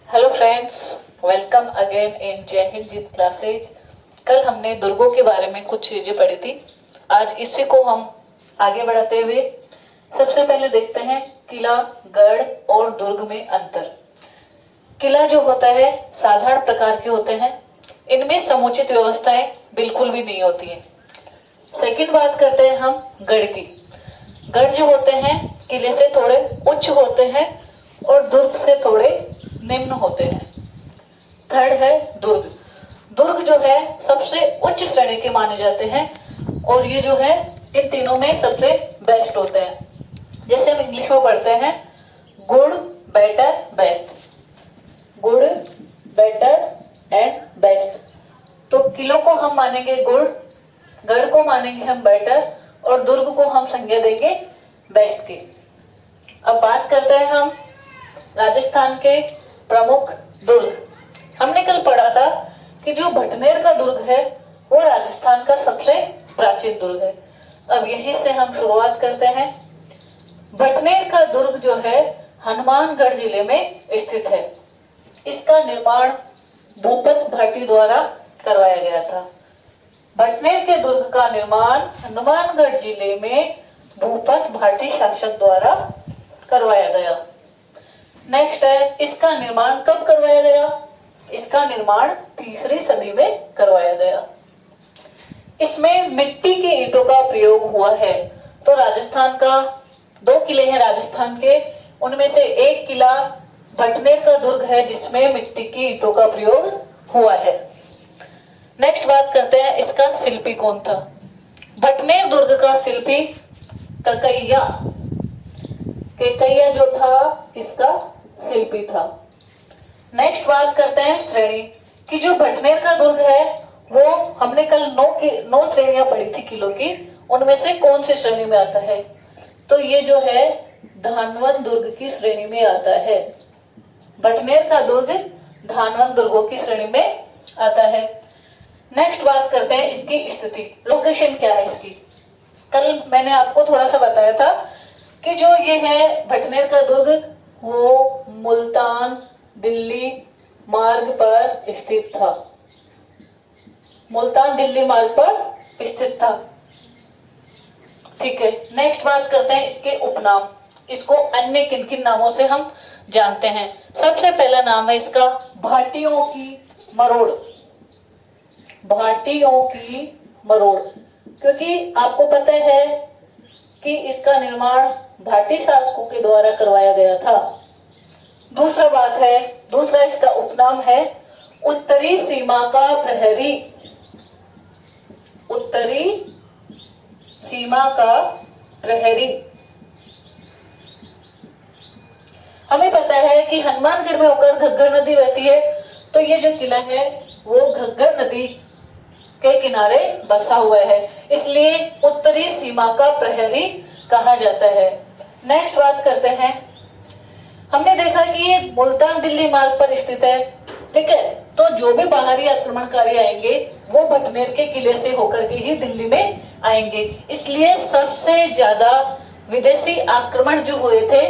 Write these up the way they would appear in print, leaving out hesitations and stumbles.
Hello friends, welcome again in जय हिंद जीत classes. कल हमने दुर्गों के बारे में कुछ चीजें पढ़ी थी। आज इसी को हम आगे बढ़ाते हुए सबसे पहले देखते हैं किला, गढ़ और दुर्ग में अंतर। किला जो होता है साधारण प्रकार के होते हैं, इनमें समुचित व्यवस्थाएं बिल्कुल भी नहीं होती है। सेकंड बात करते हैं हम गढ़ की। गढ़ जो होते हैं किले से थोड़े उच्च होते हैं और दुर्ग से थोड़े निम्न होते हैं। थर्ड है दुर्ग। दुर्ग जो है सबसे उच्च श्रेणी के माने जाते हैं और ये जो है इन तीनों में सबसे बेस्ट होते हैं। जैसे हम इंग्लिश में पढ़ते हैं good, better, best. Good, better and best. तो किलों को हम मानेंगे गुड, गढ़ को मानेंगे हम बेटर और दुर्ग को हम संज्ञा देंगे बेस्ट की। अब बात करते हैं हम राजस्थान के प्रमुख दुर्ग। हमने कल पढ़ा था कि जो भटनेर का दुर्ग है वो राजस्थान का सबसे प्राचीन दुर्ग है। अब यहीं से हम शुरुआत करते हैं। भटनेर का दुर्ग जो है हनुमानगढ़ जिले में स्थित है। इसका निर्माण भूपत भाटी द्वारा करवाया गया था। भटनेर के दुर्ग का निर्माण हनुमानगढ़ जिले में भूपत भाटी शासक द्वारा करवाया गया। नेक्स्ट है इसका निर्माण कब करवाया गया? इसका निर्माण 3री सदी में करवाया गया। इसमें मिट्टी की ईंटों का प्रयोग हुआ है। तो राजस्थान का 2 किले हैं राजस्थान के, उनमें से एक किला भटनेर का दुर्ग है जिसमें मिट्टी की ईंटों का प्रयोग हुआ है। नेक्स्ट बात करते हैं इसका शिल्पी कौन था। भटनेर दुर्ग का शिल्पी ककैया जो था इसका शिल्पी था। नेक्स्ट बात करते हैं श्रेणी कि जो भटनेर का दुर्ग है वो हमने कल 9 श्रेणियां पढ़ी थी किलों की, उनमें से कौन सी श्रेणी में आता है? तो ये जो है धानवन दुर्ग की श्रेणी में आता है। भटनेर का दुर्ग धानवन दुर्गों की श्रेणी में आता है। नेक्स्ट बात करते हैं इसकी स्थिति, लोकेशन क्या है इसकी। कल मैंने आपको थोड़ा सा बताया था कि जो ये है भटनेर का दुर्ग वो मुल्तान दिल्ली मार्ग पर स्थित था। मुल्तान दिल्ली मार्ग पर स्थित था। ठीक है, नेक्स्ट बात करते हैं इसके उपनाम। इसको अन्य किन किन नामों से हम जानते हैं। सबसे पहला नाम है इसका भाटियों की मरोड़। भाटियों की मरोड़, क्योंकि आपको पता है कि इसका निर्माण भाटी शासकों के द्वारा करवाया गया था। दूसरा इसका उपनाम है उत्तरी सीमा का प्रहरी। उत्तरी सीमा का प्रहरी। हमें पता है कि हनुमानगढ़ में होकर घग्गर नदी बहती है, तो ये जो किला है वो घग्गर नदी के किनारे बसा हुआ है, इसलिए उत्तरी सीमा का प्रहरी कहा जाता है। नेक्स्ट बात करते हैं, हमने देखा कि ये मुल्तान दिल्ली मार्ग पर स्थित है। ठीक है, तो जो भी बाहरी आक्रमणकारी आएंगे वो भटनेर के किले से होकर के ही दिल्ली में आएंगे, इसलिए सबसे ज्यादा विदेशी आक्रमण जो हुए थे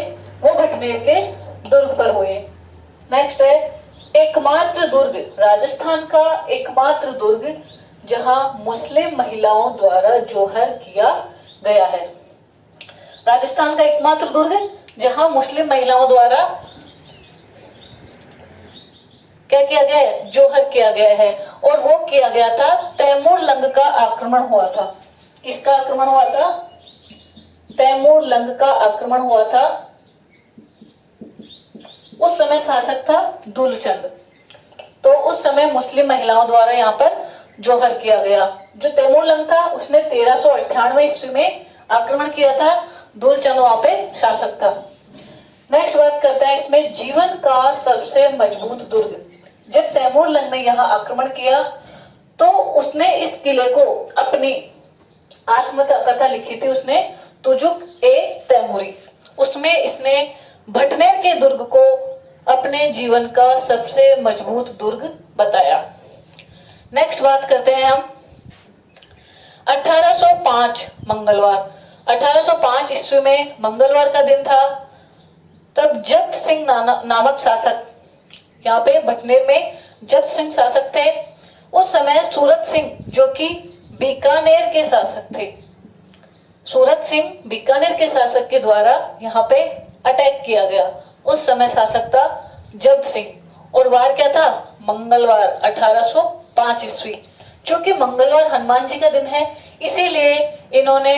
वो भटनेर के दुर्ग पर हुए। नेक्स्ट है एकमात्र दुर्ग, राजस्थान का एकमात्र दुर्ग जहां मुस्लिम महिलाओं द्वारा जोहर किया गया है। राजस्थान का एकमात्र दुर्ग जहां मुस्लिम महिलाओं द्वारा क्या किया गया है? जोहर किया गया है। और वो किया गया था तैमूर लंग का आक्रमण हुआ था। किसका आक्रमण हुआ था? तैमूर लंग का आक्रमण हुआ था। उस समय शासक था दुलचंद, तो उस समय मुस्लिम महिलाओं द्वारा यहाँ पर जोहर किया गया। जो तैमूर लंग था उसने 1398 ईस्वी में आक्रमण किया था। दुलचंद वहां पे शासक था। नेक्स्ट बात करते हैं इसमें जीवन का सबसे मजबूत दुर्ग। जब तैमूर लंग ने यहाँ आक्रमण किया तो उसने इस किले को अपनी आत्मकथा लिखी थी उसने, तुजुक ए तैमूरी। उसमें इसने भटनेर के दुर्ग को अपने जीवन का सबसे मजबूत दुर्ग बताया। नेक्स्ट बात करते हैं हम 1805 मंगलवार। 1805 ईस्वी में मंगलवार का दिन था। तब जब्त सिंह नामक शासक, यहाँ पे भटनेर में जब्त सिंह शासक थे। उस समय सूरत सिंह जो कि बीकानेर के शासक थे, सूरत सिंह बीकानेर के शासक के द्वारा यहाँ पे अटैक किया गया। उस समय शासक था जब्त सिंह और वार क्या था? मंगलवार 1805 ईस्वी। क्योंकि मंगलवार हनुमान जी का दिन है, इसीलिए इन्होंने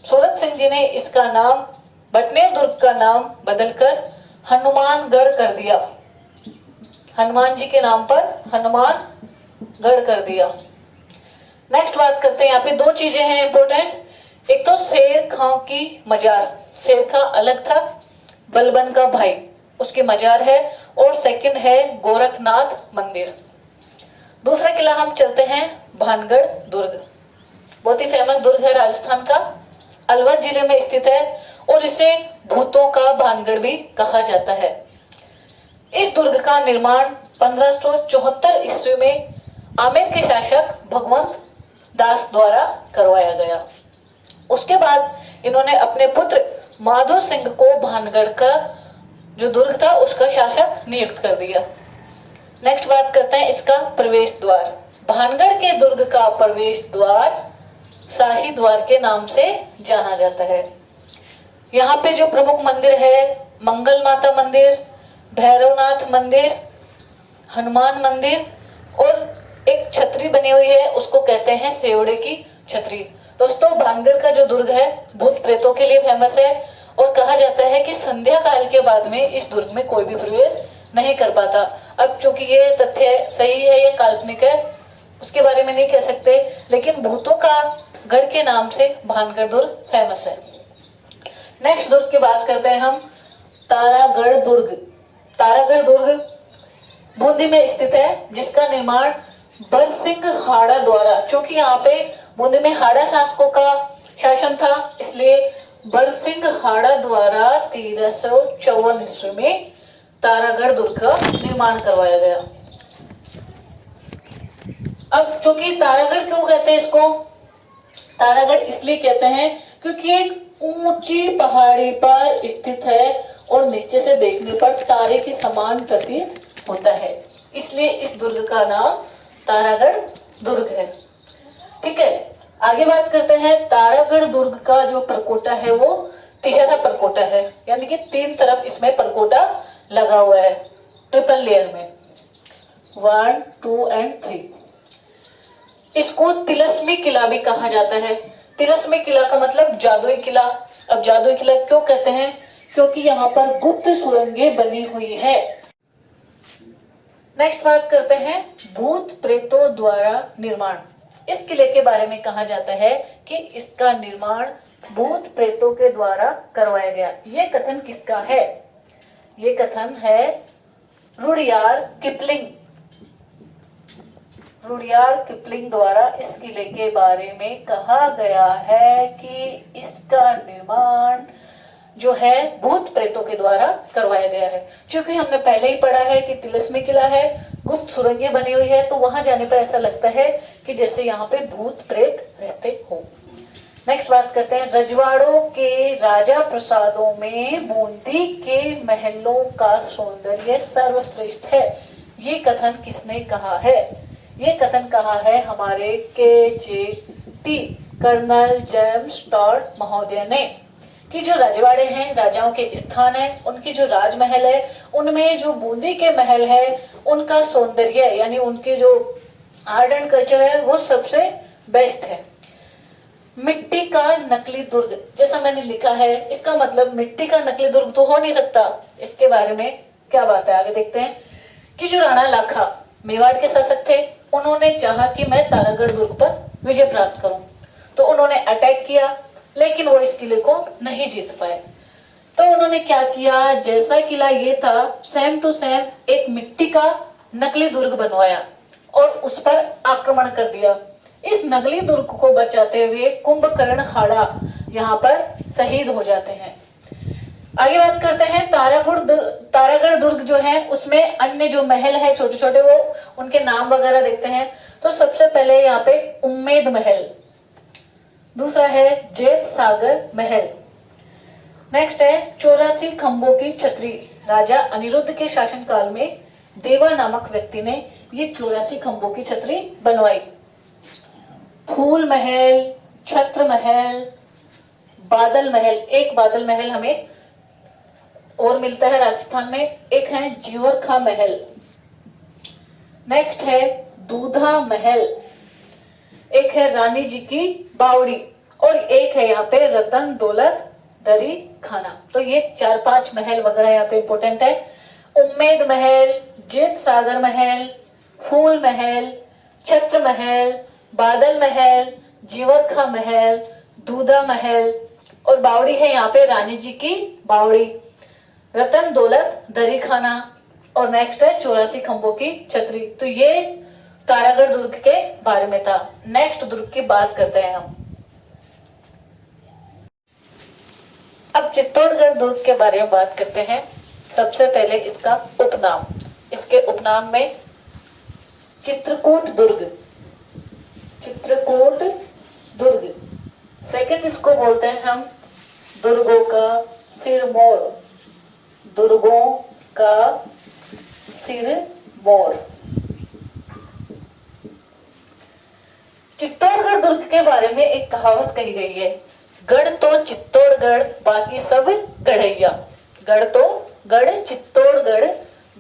सूरत सिंह जी ने इसका नाम, भटनेर दुर्ग का नाम बदलकर हनुमानगढ़ कर दिया। हनुमान जी के नाम पर हनुमानगढ़ कर दिया। नेक्स्ट बात करते हैं, यहाँ पे दो चीजें हैं इंपॉर्टेंट। एक तो शेर खां की मजार, शेर खां अलग था, बलबन का भाई, उसकी मजार है। और सेकंड है गोरखनाथ मंदिर। दूसरा किला हम चलते हैं भानगढ़ दुर्ग। बहुत ही फेमस दुर्ग है राजस्थान का, अलवर जिले में स्थित है और इसे भूतों का भानगढ़ भी कहा जाता है। इस दुर्ग का निर्माण 1574 ईस्वी में आमेर के शासक भगवंत दास द्वारा करवाया गया। उसके बाद इन्होंने अपने पुत्र माधो सिंह को भानगढ़ का जो दुर्ग था उसका शासक नियुक्त कर दिया। नेक्स्ट बात करते हैं इसका प्रवेश द्वार। भानगढ़ के दुर्ग का प्रवेश द्वार शाही द्वार के नाम से जाना जाता है। यहाँ पे जो प्रमुख मंदिर है, मंगल माता मंदिर, भैरवनाथ मंदिर, हनुमान मंदिर और एक छतरी बनी हुई है, उसको कहते हैं सेवड़े की छतरी। दोस्तों, भानगढ़ का जो दुर्ग है भूत प्रेतों के लिए फेमस है और कहा जाता है कि संध्या काल के बाद में इस दुर्ग में कोई भी प्रवेश नहीं कर पाता। अब चूंकि ये तथ्य सही है या काल्पनिक है उसके बारे में नहीं कह सकते, लेकिन भूतों का गढ़ के नाम से भानगढ़ दुर्ग फेमस है। नेक्स्ट दुर्ग की बात करते हैं हम, तारागढ़ दुर्ग। तारागढ़ दुर्ग बूंदी में स्थित है, जिसका निर्माण बरसिंह हाड़ा द्वारा, क्योंकि यहाँ पे बूंदी में हाड़ा शासकों का शासन था, इसलिए बरसिंह हाड़ा द्वारा 1354 ईस्वी में तारागढ़ दुर्ग का निर्माण करवाया गया। अब क्योंकि तारागढ़ क्यों कहते हैं इसको? तारागढ़ इसलिए कहते हैं क्योंकि एक ऊंची पहाड़ी पर स्थित है और नीचे से देखने पर तारे के समान प्रतीत होता है, इसलिए इस दुर्ग का नाम तारागढ़ दुर्ग है। ठीक है, आगे बात करते हैं। तारागढ़ दुर्ग का जो परकोटा है वो तिहरा परकोटा है, यानी कि 3 तरफ इसमें परकोटा लगा हुआ है ट्रिपल लेयर में, 1, 2 एंड 3। इसको तिलस्मी किला भी कहा जाता है। तिलस्मी किला का मतलब जादुई किला। अब जादुई किला क्यों कहते हैं? क्योंकि यहाँ पर गुप्त सुरंगें बनी हुई है। नेक्स्ट बात करते हैं भूत प्रेतों द्वारा निर्माण। इस किले के बारे में कहा जाता है कि इसका निर्माण भूत प्रेतों के द्वारा करवाया गया। ये कथन किसका है? ये कथन है रुडयार्ड किपलिंग। रुडयार्ड किपलिंग द्वारा इस किले के बारे में कहा गया है कि इसका निर्माण जो है भूत प्रेतों के द्वारा करवाया गया है। क्योंकि हमने पहले ही पढ़ा है कि तिलस्मी किला है, गुप्त सुरंगें बनी हुई है, तो वहां जाने पर ऐसा लगता है कि जैसे यहाँ पे भूत प्रेत रहते हो। नेक्स्ट बात करते हैं, रजवाड़ों के राजा प्रसादों में बूंदी के महलों का सौंदर्य सर्वश्रेष्ठ है। ये कथन किसने कहा है? ये कथन कहा है हमारे KJT कर्नल जेम्स टॉड महोदय ने, कि जो रजवाड़े हैं, राजाओं के स्थान है, उनकी जो राजमहल है, उनमें जो बूंदी के महल है उनका सौंदर्य यानी उनके जो आर्ट एंड कल्चर है वो सबसे बेस्ट है। मिट्टी का नकली दुर्ग, जैसा मैंने लिखा है, इसका मतलब मिट्टी का नकली दुर्ग तो हो नहीं सकता। इसके बारे में क्या बात है आगे देखते हैं। कि जो राणा लाखा मेवाड़ के शासक थे, उन्होंने चाहा कि मैं तारागढ़ दुर्ग पर विजय प्राप्त करूं, तो उन्होंने अटैक किया, लेकिन वो इस किले को नहीं जीत पाए। तो उन्होंने क्या किया, जैसा किला ये था सेम टू सेम एक मिट्टी का नकली दुर्ग बनवाया और उस पर आक्रमण कर दिया। इस नकली दुर्ग को बचाते हुए कुंभकर्ण हाड़ा यहाँ पर शहीद हो जाते हैं। आगे बात करते हैं तारागढ़ दुर्ग जो है उसमें अन्य जो महल है छोटे छोटे वो उनके नाम वगैरह देखते हैं। तो सबसे पहले यहाँ पे उम्मेद महल, दूसरा है जेत सागर महल, नेक्स्ट है 84 खंभों की छतरी। राजा अनिरुद्ध के शासनकाल में देवा नामक व्यक्ति ने ये 84 खंभों की छतरी बनवाई। फूल महल, छत्र महल, बादल महल, एक बादल महल हमें और मिलता है राजस्थान में, एक है जीवरखा महल, नेक्स्ट है दूधा महल, एक है रानी जी की बावड़ी और एक है यहाँ पे रतन दौलत दरी खाना। तो ये 4-5 महल वगैरह यहाँ पे इंपोर्टेंट है। उम्मेद महल, जेत सागर महल, फूल महल, छत्र महल, बादल महल, जीवरखा महल, दूधा महल और बावड़ी है यहाँ पे रानी जी की बावड़ी, रतन दौलत दरी खाना और नेक्स्ट है 84 खंभों की छतरी। तो ये तारागढ़ दुर्ग के बारे में था। नेक्स्ट दुर्ग की बात करते हैं हम। अब चित्तौड़गढ़ दुर्ग के बारे में बात करते हैं। सबसे पहले इसका उपनाम, इसके उपनाम में चित्रकूट दुर्ग, चित्रकूट दुर्ग। सेकंड इसको बोलते हैं हम दुर्गों का सिरमौर, दुर्गों का सिरमौर। चित्तौड़गढ़ दुर्ग के बारे में एक कहावत कही गई है, गढ़ तो चित्तौड़गढ़ बाकी सब गढ़ैया, गढ़ तो गढ़ चित्तौड़गढ़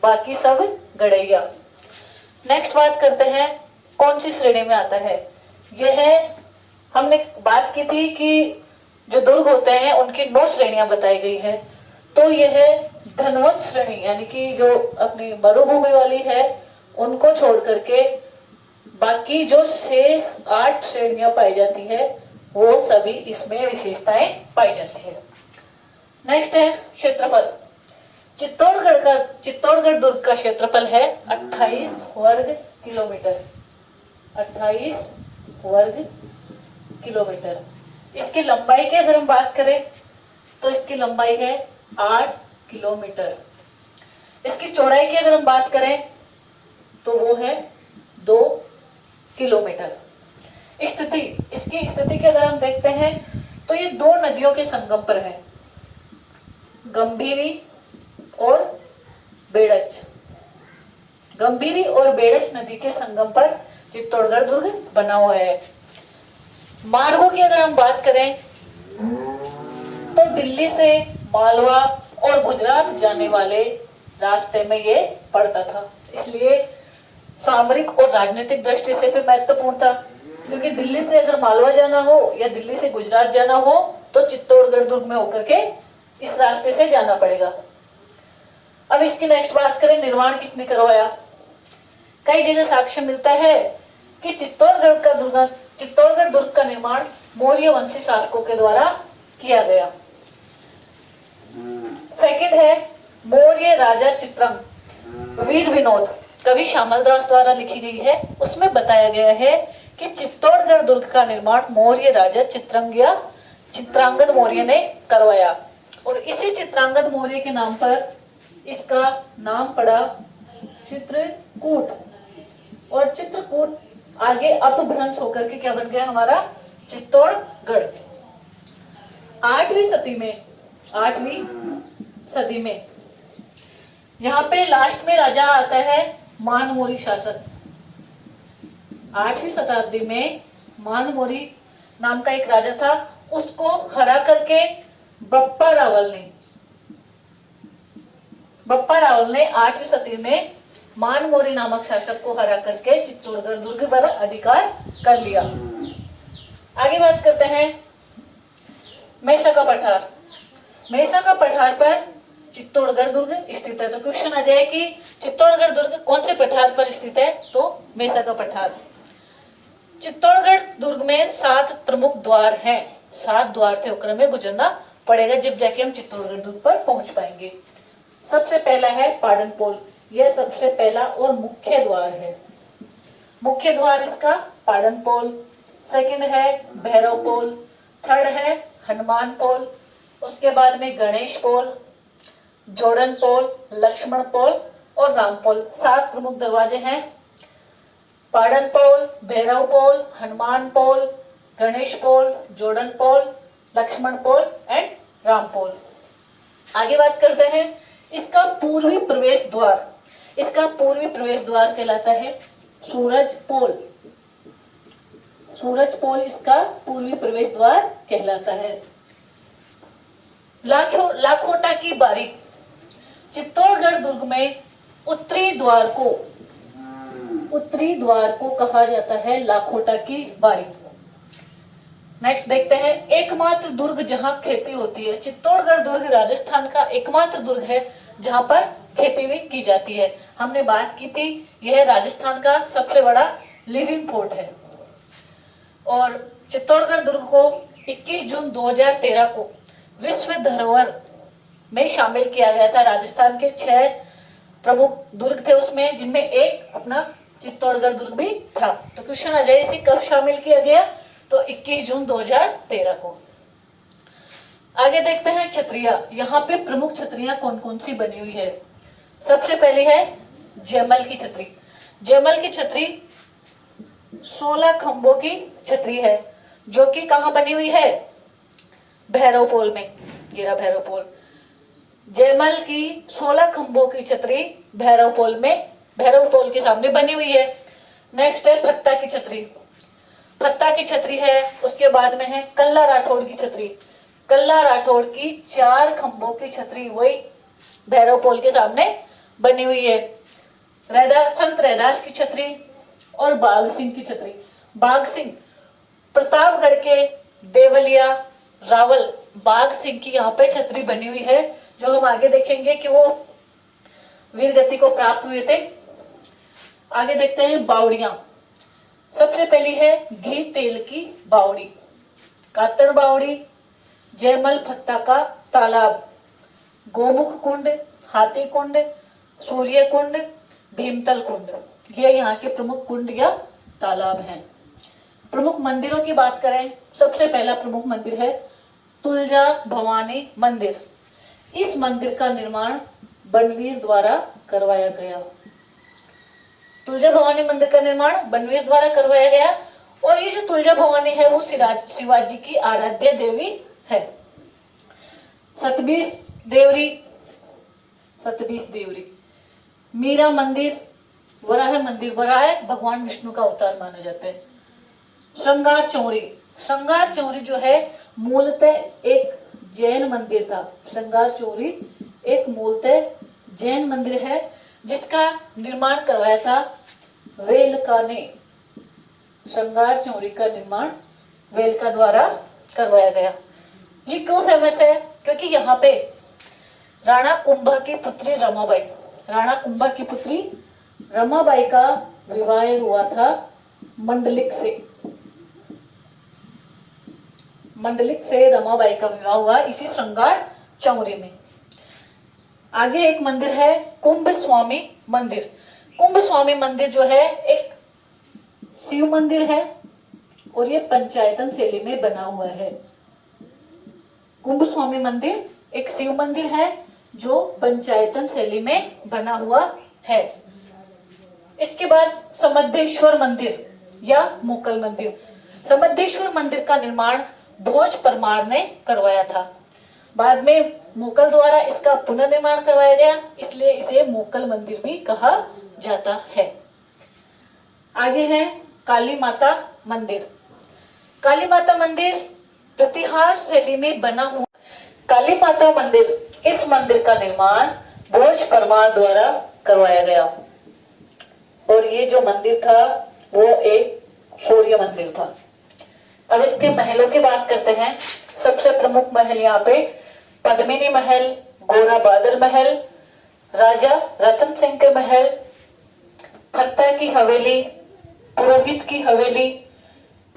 बाकी सब गढ़ैया। नेक्स्ट बात करते हैं कौन सी श्रेणी में आता है। यह है, हमने बात की थी कि जो दुर्ग होते हैं उनकी 9 श्रेणियां बताई गई है। तो यह है धनवंत श्रेणी, यानी कि जो अपनी मरुभूमि वाली है उनको छोड़ करके बाकी जो शेष 8 श्रेणियां पाई जाती है वो सभी इसमें विशेषताएं पाई जाती है। नेक्स्ट है क्षेत्रफल। चित्तौड़गढ़ दुर्ग का क्षेत्रफल है 28 वर्ग किलोमीटर, 28 वर्ग किलोमीटर। इसकी लंबाई की अगर हम बात करें तो इसकी लंबाई है 8 किलोमीटर। इसकी चौड़ाई की अगर हम बात करें तो वो है 2 किलोमीटर। इसकी स्थिति की अगर हम देखते हैं तो ये 2 नदियों के संगम पर है, गंभीरी और बेड़च। गंभीरी और बेड़च नदी के संगम पर चित्तौड़गढ़ दुर्ग बना हुआ है। मार्गों की अगर हम बात करें तो दिल्ली से मालवा और गुजरात जाने वाले रास्ते में ये पड़ता था, इसलिए सामरिक और राजनीतिक दृष्टि से भी महत्वपूर्ण था, क्योंकि दिल्ली से अगर मालवा जाना हो या दिल्ली से गुजरात जाना हो तो चित्तौड़गढ़ दुर्ग में होकर के इस रास्ते से जाना पड़ेगा। अब इसकी नेक्स्ट बात करें, निर्माण किसने करवाया। कई जगह साक्ष्य मिलता है कि चित्तौड़गढ़ दुर्ग का निर्माण मौर्य वंशी शासकों के द्वारा किया गया। सेकंड है मौर्य राजा चित्रंग, वीर विनोद, कवि श्यामल दास द्वारा लिखी गई है। उसमें बताया गया है कि चित्तौड़गढ़ दुर्ग का निर्माण मौर्य राजा चित्रांगद मौर्य ने करवाया और इसी चित्रांगद मौर्य के नाम पर इसका नाम पड़ा चित्रकूट। और चित्रकूट आगे अपभ्रंश होकर के क्या बन गया हमारा चित्तौड़गढ़। 8वीं सदी में यहाँ पे लास्ट में राजा आता है मानमोरी शासक। 8वीं शताब्दी में मानमोरी नाम का एक राजा था, उसको हरा करके बप्पा रावल ने 8वीं सदी में मानमोरी नामक शासक को हरा करके चित्तौड़गढ़ दुर्ग पर अधिकार कर लिया। आगे बात करते हैं मेसा का पठार। मेसा का पठार पर चित्तौड़गढ़ दुर्ग स्थित है। तो क्वेश्चन आ जाए कि चित्तौड़गढ़ दुर्ग कौन से पठार पर स्थित है, तो मेसा का पठार। चित्तौड़गढ़ दुर्ग में 7 प्रमुख द्वार हैं, 7 द्वार से होकर हमें गुजरना पड़ेगा जब जाके हम चित्तौड़गढ़ दुर्ग पर पहुंच पाएंगे। सबसे पहला है पाडन पोल, यह सबसे पहला और मुख्य द्वार है। मुख्य द्वार इसका पाड़न पोल, सेकंड है भैरव पोल, थर्ड है हनुमान पोल, उसके बाद में गणेश पोल, जोड़न पोल, लक्ष्मण पोल और राम पोल। 7 प्रमुख दरवाजे हैं। पाड़न पोल, भैरव पोल, हनुमान पोल, गणेश पोल, जोड़न पोल, लक्ष्मण पोल एंड राम पोल। आगे बात करते हैं इसका पूर्वी प्रवेश द्वार। इसका पूर्वी प्रवेश द्वार कहलाता है सूरज पोल। सूरज पोल इसका पूर्वी प्रवेश द्वार कहलाता है। लाखोटा की बारी। चित्तौड़गढ़ दुर्ग में उत्तरी द्वार को कहा जाता है लाखोटा की बारी। नेक्स्ट देखते हैं एकमात्र दुर्ग जहां खेती होती है। चित्तौड़गढ़ दुर्ग राजस्थान का एकमात्र दुर्ग है जहां पर खेती भी की जाती है। हमने बात की थी यह राजस्थान का सबसे बड़ा लिविंग पोर्ट है। और चित्तौड़गढ़ दुर्ग को 21 जून 2013 को विश्व धरोहर में शामिल किया गया था। राजस्थान के 6 प्रमुख दुर्ग थे उसमें, जिनमें एक अपना चित्तौड़गढ़ दुर्ग भी था। तो क्वेश्चन आ जाए इसे कब शामिल किया गया, तो 21 जून 2013 को। आगे देखते हैं छतरिया। यहाँ पे प्रमुख छतरियां कौन कौन सी बनी हुई है। सबसे पहले है जयमल की छतरी। जयमल की छतरी 16 खंभों की छतरी है, जो कि कहाँ बनी हुई है, भैरव पोल में। ये रहा भैरव पोल। जयमल की 16 खंभों की छतरी भैरव पोल में, भैरव पोल के सामने बनी हुई है। नेक्स्ट है फत्ता की छतरी। फत्ता की छतरी है। उसके बाद में है कल्ला राठौड़ की छतरी। कल्ला राठौड़ की 4 खंभों की छतरी वही भैरव पोल के सामने बनी हुई है। संत रैदास की छतरी और बाघ सिंह की छतरी। बाघ सिंह प्रतापगढ़ के देवलिया रावल बाघ सिंह की यहाँ पे छतरी बनी हुई है, जो हम आगे देखेंगे कि वो वीर गति को प्राप्त हुए थे। आगे देखते हैं बावड़ियां। सबसे पहली है घी तेल की बावड़ी, कातड़ बावड़ी, जयमल फत्ता का तालाब, गोमुख कुंड, हाथी कुंड, सूर्य कुंड, भीमतल कुंड। ये यहाँ के प्रमुख कुंड या तालाब हैं। प्रमुख मंदिरों की बात करें, सबसे पहला प्रमुख मंदिर है तुलजा भवानी मंदिर। इस मंदिर का निर्माण बनवीर द्वारा करवाया गया। तुलजा भवानी मंदिर का निर्माण बनवीर द्वारा करवाया गया। और ये जो तुलजा भवानी है वो शिवाजी की आराध्य देवी है। सतबीस देवरी, मीरा मंदिर, वराह मंदिर। वराह भगवान विष्णु का अवतार माने जाते हैं। श्रृंगार चौरी। श्रृंगार चौरी जो है मूलतः एक जैन मंदिर था। श्रृंगार चौरी एक मूलतः जैन मंदिर है, जिसका निर्माण करवाया था वेलका ने। श्रृंगार चौरी का निर्माण वेलका द्वारा करवाया गया। ये क्यों फेमस है, क्योंकि यहाँ पे राणा कुंभा की पुत्री रमाबाई, राणा कुंभा की पुत्री रमाबाई का विवाह हुआ था मंडलिक से। मंडलिक से रमाबाई का विवाह हुआ इसी श्रृंगार चौरी में। आगे एक मंदिर है कुंभ स्वामी मंदिर। कुंभ स्वामी मंदिर जो है एक शिव मंदिर है और ये पंचायतन शैली में बना हुआ है। कुंभ स्वामी मंदिर एक शिव मंदिर है जो पंचायतन शैली में बना हुआ है। इसके बाद समद्धेश्वर मंदिर या मोकल मंदिर। समद्धेश्वर मंदिर का निर्माण भोज परमार ने करवाया था। बाद में मोकल द्वारा इसका पुनर्निर्माण करवाया गया, इसलिए इसे मोकल मंदिर भी कहा जाता है। आगे है काली माता मंदिर। काली माता मंदिर प्रतिहार शैली में बना हुआ काली माता मंदिर, इस मंदिर का निर्माण भोज परमार द्वारा करवाया गया। और ये जो मंदिर था वो एक सूर्य मंदिर था। अब इसके महलों की बात करते हैं। सबसे प्रमुख महल यहाँ पे पद्मिनी महल, गोरा बादल महल, राजा रतन सिंह के महल, फत्ता की हवेली, पुरोहित की हवेली,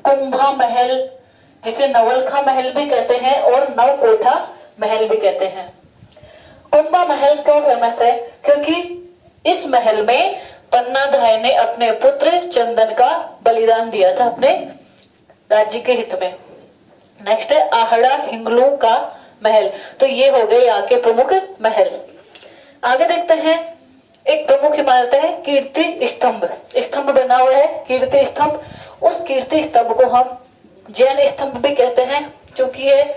कुंभा महल जिसे नवलखा महल भी कहते हैं और नवकोठा महल भी कहते हैं। कुंभा महल क्यों फेमस है, क्योंकि इस महल में पन्नाधाय ने अपने पुत्र चंदन का बलिदान दिया था अपने राज्य के हित में। नेक्स्ट है आहड़ा हिंगलू का महल। तो ये हो गए यहाँ के प्रमुख महल। आगे देखते हैं, एक प्रमुख इमारत है कीर्ति स्तंभ। स्तंभ बना हुआ है कीर्ति स्तंभ। उस कीर्ति स्तंभ को हम जैन स्तंभ भी कहते हैं, क्योंकि ये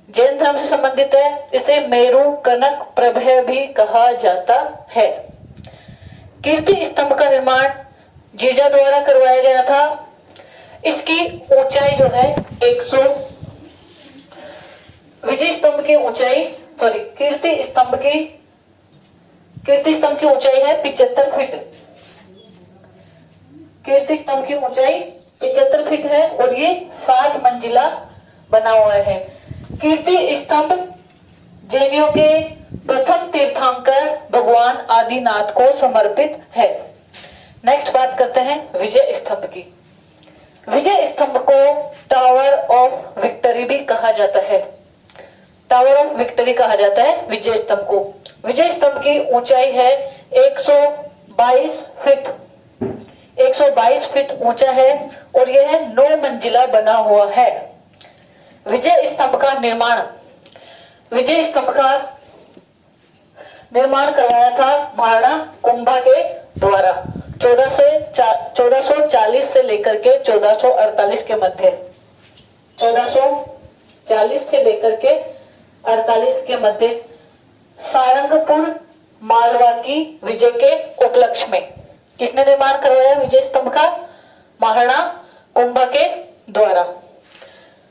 जैन धर्म से संबंधित है। इसे मेरु कनक प्रभय भी कहा जाता है। कीर्ति स्तंभ का निर्माण जीजा द्वारा करवाया गया था। इसकी ऊंचाई जो है 100, विजय स्तंभ की ऊंचाई कीर्ति स्तंभ की ऊंचाई है 75 फीट। कीर्ति स्तंभ की ऊंचाई 75 फीट है और ये 7 मंजिला बना हुआ है। कीर्ति स्तंभ जैनियों के प्रथम तीर्थंकर भगवान आदिनाथ को समर्पित है। नेक्स्ट बात करते हैं विजय स्तंभ की। विजय स्तंभ को टावर ऑफ विक्ट्री भी कहा जाता है। टावर ऑफ विक्ट्री कहा जाता है विजय स्तंभ को। विजय स्तंभ की ऊंचाई है 122 फीट। 122 फीट ऊंचा है और यह 9 मंजिला बना हुआ है। विजय स्तंभ का निर्माण करवाया था महाराणा कुंभा के द्वारा 1440 से लेकर के 1448 के मध्य। 1440 से लेकर के 48 के मध्य सारंगपुर मालवा की विजय के उपलक्ष्य में किसने निर्माण करवाया विजय स्तंभ का? महाराणा कुंभा के द्वारा।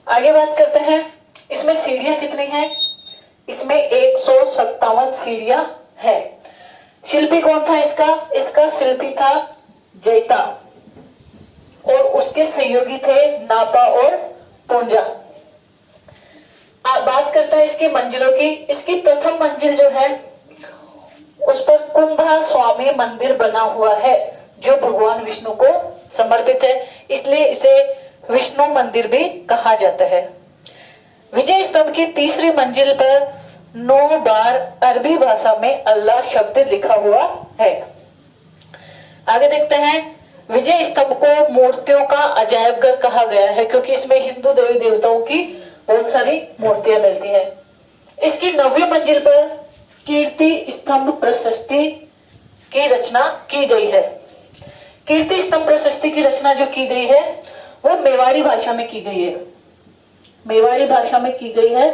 आगे बात करते हैं, इसमें सीढ़ियां कितनी हैं? इसमें 157 सीढ़ियां है। शिल्पी कौन था इसका शिल्पी था जैता और उसके सहयोगी थे नापा और पुंजा। बात करता है इसकी मंजिलों की। इसकी प्रथम मंजिल जो है उस पर कुंभा स्वामी मंदिर बना हुआ है जो भगवान विष्णु को समर्पित है, इसलिए इसे विष्णु मंदिर भी कहा जाता है। विजय स्तंभ की तीसरी मंजिल पर 9 बार अरबी भाषा में अल्लाह शब्द लिखा हुआ है। आगे देखते हैं, विजय स्तंभ को मूर्तियों का अजायबघर कहा गया है क्योंकि इसमें हिंदू देवी देवताओं की बहुत सारी मूर्तियां मिलती हैं। इसकी 9वीं मंजिल पर कीर्ति स्तंभ प्रशस्ति की रचना की गई है। कीर्ति स्तंभ प्रशस्ति की रचना जो की गई है वो मेवाड़ी भाषा में की गई है। मेवाड़ी भाषा में की गई है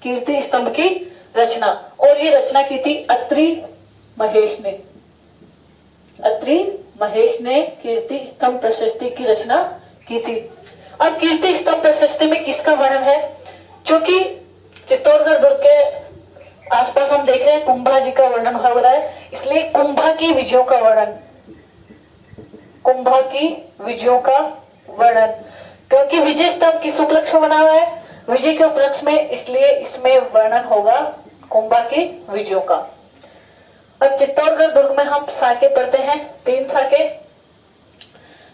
कीर्ति स्तंभ की रचना, और ये रचना की थी अत्रि महेश ने। अत्रि महेश ने कीर्ति स्तंभ प्रशस्ति की रचना की थी। अब कीर्ति स्तंभ प्रशस्ति में किसका वर्णन है? क्योंकि चित्तौड़गढ़ दुर्ग के आसपास हम देख रहे हैं कुंभा जी का वर्णन हो रहा है, इसलिए कुंभा की विजयों का वर्णन, कुंभा की विजयों का वर्णन, क्योंकि विजय स्तंभ किस उपलक्ष्य में बना हुआ है? विजय के उपलक्ष्य में, इसलिए इसमें वर्णन होगा कुंभा की विजयों का। अब चित्तौड़गढ़ दुर्ग में हम साके पढ़ते हैं, 3 साके।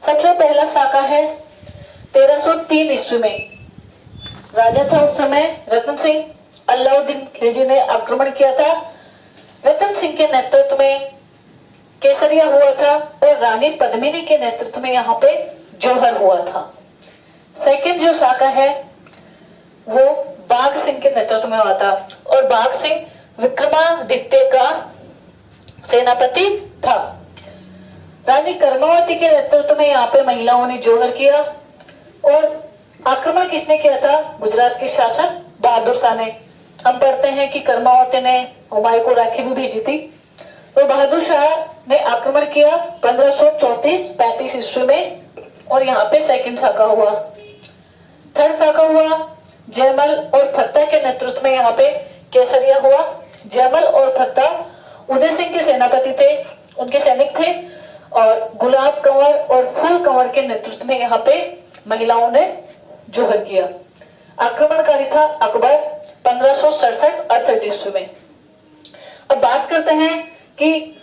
सबसे पहला साका है 1303 ईस्वी में। राजा था उस समय रतन सिंह। अलाउद्दीन खिलजी ने आक्रमण किया था। रतन सिंह के नेतृत्व में केसरिया हुआ था और रानी पद्मिनी के नेतृत्व में यहाँ पे जौहर हुआ था। सेकंड जो शाखा है वो बाघ सिंह के नेतृत्व में हुआ था और बाघ सिंह विक्रमादित्य का सेनापति था। रानी कर्मावती के नेतृत्व में यहाँ पे महिलाओं ने जौहर किया और आक्रमण किसने किया था? गुजरात के शासक बहादुर शाह ने। हम पढ़ते हैं कि कर्मावती ने हुमायूं को राखी भी भेजी थी। तो बहादुर शाह ने आक्रमण किया 1534-35 ईस्वी में और यहाँ पे सेकंड शाखा हुआ। थर्ड शाखा हुआ जयमल और फत्ता के नेतृत्व में यहाँ पे केसरिया हुआ। जयमल और फत्ता उदय सिंह के सेनापति थे, उनके सैनिक थे, और गुलाब कंवर और फूल कंवर के नेतृत्व में यहाँ पे महिलाओं ने जौहर किया। आक्रमणकारी था अकबर 1567-68 ईस्वी में। अब बात करते हैं कि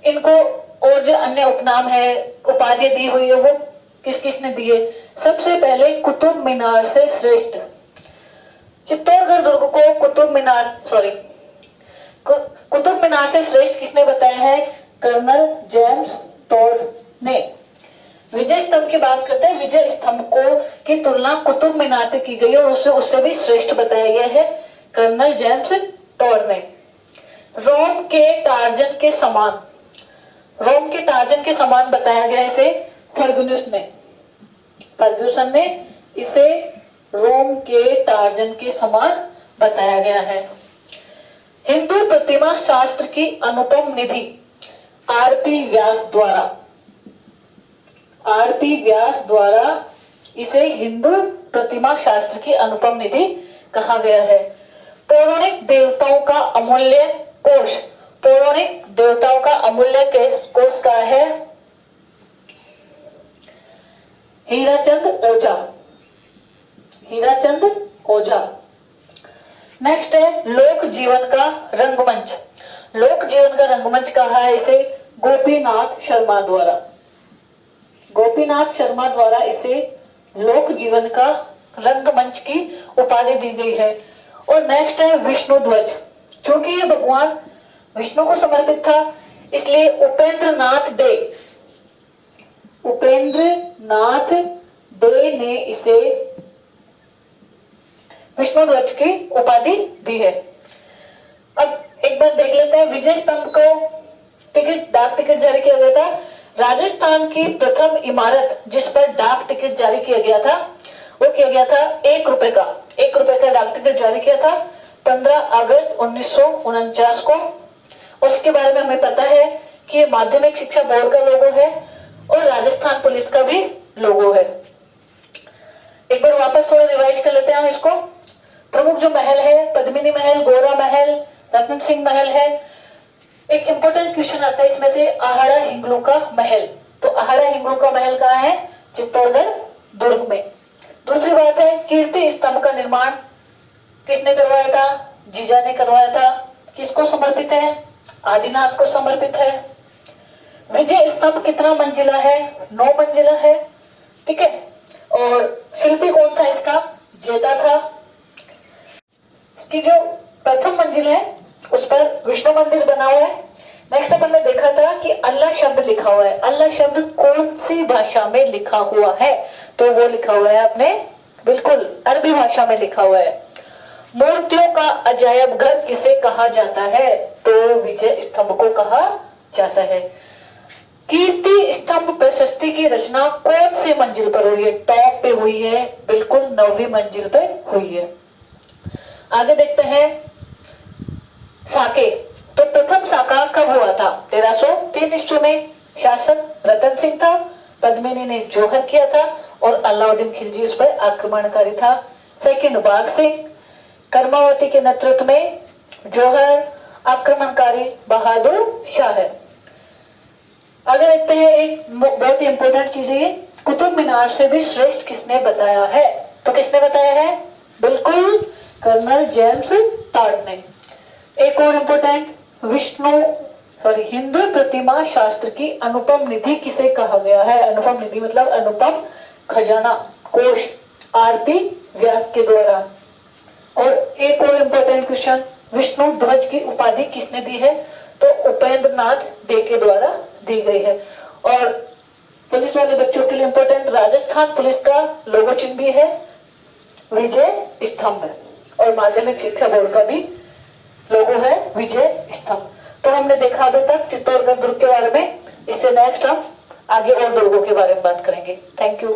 इनको और जो अन्य उपनाम है, उपाधियां दी हुई है, वो किस किसने दिए? सबसे पहले कुतुब मीनार से श्रेष्ठ। चित्तौड़गढ़ दुर्ग को कुतुब मीनार से श्रेष्ठ किसने बताया है? कर्नल जेम्स टॉड ने। विजय स्तंभ की बात करते हैं। विजय स्तंभ को की तुलना कुतुब मीनार से की गई और उससे भी श्रेष्ठ बताया गया है कर्नल जेम्स टॉड ने। रोम के टार्जन के समान, रोम के टार्जन के समान बताया गया इसे फर्ग्यूसन ने इसे रोम के टार्जन के समान बताया गया है। हिंदू प्रतिमा शास्त्र की अनुपम निधि आरपी व्यास द्वारा इसे हिंदू प्रतिमा शास्त्र की अनुपम निधि कहा गया है। पौराणिक देवताओं का अमूल्य कोश, पौराणिक देवताओं का अमूल्य कोश का है हीराचंद ओझा। नेक्स्ट है लोक जीवन का रंगमंच। लोक जीवन का रंगमंच कहा है इसे गोपीनाथ शर्मा द्वारा इसे लोक जीवन का रंगमंच की उपाधि दी गई है। और नेक्स्ट है विष्णु ध्वज। क्योंकि ये भगवान विष्णु को समर्पित था इसलिए उपेंद्र नाथ डे ने इसे विष्णु ध्वज की उपाधि दी है। अब एक बार देख लेते हैं विजय स्तंभ को डाक टिकट जारी किया गया था। राजस्थान की प्रथम इमारत जिस पर डाक टिकट जारी किया गया था वो किया गया था 1 रुपए का डाक टिकट जारी किया था 15 अगस्त 1949 को। और इसके बारे में हमें पता है कि ये माध्यमिक शिक्षा बोर्ड का लोगो है और राजस्थान पुलिस का भी लोगो है। एक बार वापस थोड़ा रिवाइज कर लेते हैं हम इसको। प्रमुख जो महल है पद्मिनी महल, गोरा महल, रतन सिंह महल है। एक इंपॉर्टेंट क्वेश्चन आता है इसमें से आहारा हिंगलू का महल। तो आहारा हिंगलू का महल कहाँ है? चित्तौड़गढ़ दुर्ग में। दूसरी बात है कीर्ति स्तंभ का निर्माण किसने करवाया था? जीजा ने करवाया था। किसको समर्पित है? आदिनाथ को समर्पित है। विजय स्तंभ कितना मंजिला है? 9 मंजिला है। ठीक है। और शिल्पी कौन था इसका? जेता था। इसकी जो प्रथम मंजिल है उस पर विष्णु मंदिर बना हुआ है। नेक्स्ट अपन ने देखा था कि अल्लाह शब्द लिखा हुआ है। अल्लाह शब्द कौन सी भाषा में लिखा हुआ है? तो वो लिखा हुआ है अपने बिल्कुल अरबी भाषा में लिखा हुआ है। मूर्तियों का अजायब घर किसे कहा जाता है? तो विजय स्तंभ को कहा जाता है। कीर्ति स्तंभ प्रशस्ति की रचना कौन सी मंजिल पर हुई है? टॉप पे हुई है, बिल्कुल 9वीं मंजिल पे हुई है। आगे देखते हैं साके। तो प्रथम साका कब हुआ था? 1303 ईस्वी में। शासक रतन सिंह था। पद्मिनी ने जोहर किया था और अलाउद्दीन खिलजी उस पर आक्रमणकारी था। सेकंड बाघ सिंह, कर्मावती के नेतृत्व में जोहर, आक्रमणकारी बहादुर शाह है। आगे देखते हैं एक बहुत ही इंपॉर्टेंट चीज है, कुतुब मीनार से भी श्रेष्ठ किसने बताया है? तो किसने बताया है? बिल्कुल कर्नल जेम्स टॉड ने। एक और इंपॉर्टेंट हिंदू प्रतिमा शास्त्र की अनुपम निधि किसे कहा गया है? अनुपम निधि मतलब अनुपम खजाना कोश आरपी व्यास के द्वारा। और एक और इंपॉर्टेंट क्वेश्चन, विष्णु ध्वज की उपाधि किसने दी है? तो उपेंद्र नाथ डे के द्वारा दी गई है। और पुलिस वाले बच्चों के लिए इंपॉर्टेंट, राजस्थान पुलिस का लोगो चिन्ह भी है विजय स्तंभ और माध्यमिक शिक्षा बोर्ड का भी लोगो है विजय स्तंभ। तो हमने देखा अभी तक चित्तौड़गढ़ दुर्ग के बारे में। इससे नेक्स्ट हम आगे और दुर्गों के बारे में बात करेंगे। Thank you.